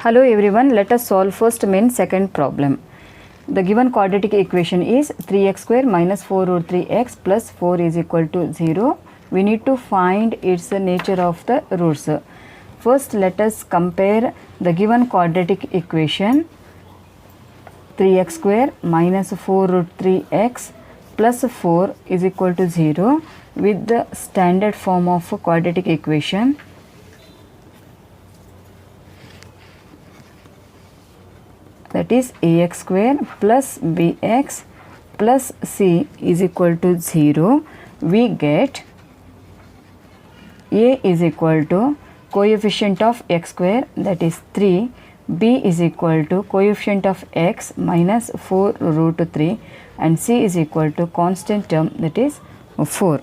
Hello everyone, let us solve first main second problem. The given quadratic equation is 3x square minus 4 root 3x plus 4 is equal to 0. We need to find its nature of the roots. First let us compare the given quadratic equation 3x square minus 4 root 3x plus 4 is equal to 0 with the standard form of quadratic equation. That is ax square plus bx plus c is equal to 0. We get a is equal to coefficient of x square, that is 3, b is equal to coefficient of x minus 4 root 3, and c is equal to constant term, that is 4.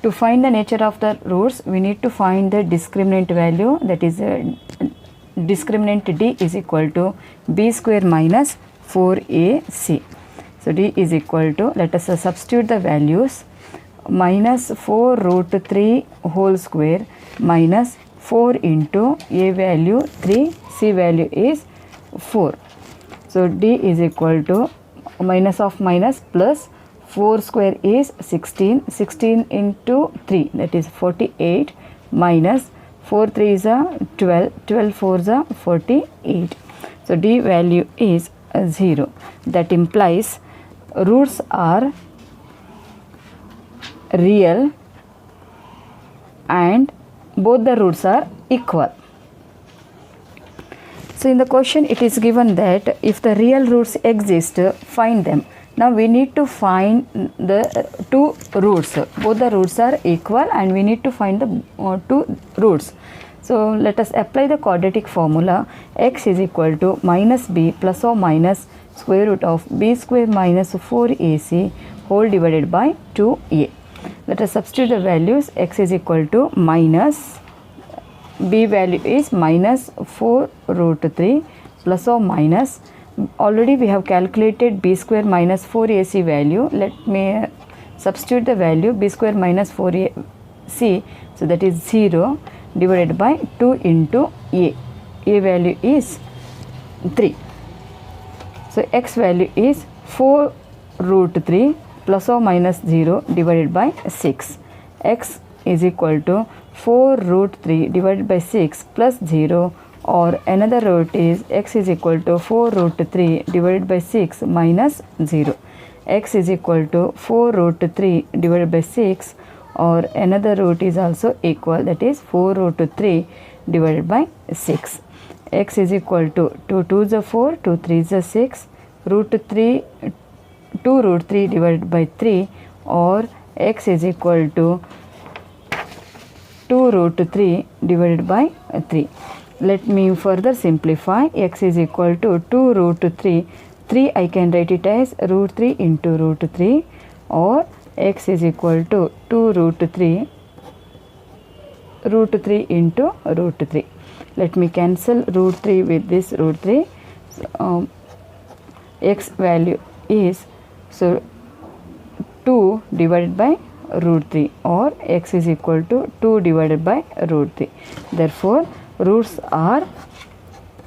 To find the nature of the roots, we need to find the discriminant value, that is discriminant d is equal to b square minus 4ac. So d is equal to, let us substitute the values, minus 4 root 3 whole square minus 4 into a value 3, c value is 4. So d is equal to minus of minus plus 4 square is 16, 16 into 3, that is 48, minus 4 3 is a 12, 12 4 is a 48. So d value is 0. That implies roots are real and both the roots are equal. So in the question it is given that if the real roots exist, find them. Now we need to find the two roots. Both the roots are equal and we need to find the two roots. So let us apply the quadratic formula. X is equal to minus b plus or minus square root of b square minus 4ac whole divided by 2a. Let us substitute the values. X is equal to minus, b value is minus 4 root 3 plus or minus, already we have calculated b square minus 4ac value. Let me substitute the value b square minus 4ac, so that is 0 divided by 2 into a value is 3. So x value is 4 root 3 plus or minus 0 divided by 6. X is equal to 4 root 3 divided by 6 plus 0, or another root is x is equal to 4 root 3 divided by 6 minus 0. X is equal to 4 root 3 divided by 6, or another root is also equal, that is 4 root 3 divided by 6. X is equal to 2 2 is 4, 2 3 is 6, root 3, 2 root 3 divided by 3, or x is equal to 2 root 3 divided by 3. Let me further simplify. X is equal to 2 root 3. 3 I can write it as root 3 into root 3, or x is equal to 2 root 3 into root 3. Let me cancel root 3 with this root 3. X value is, so 2 divided by root 3, or x is equal to 2 divided by root 3. Therefore roots are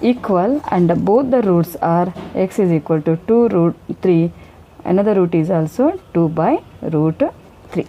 equal and both the roots are x is equal to 2 root 3, another root is also 2 by root 3.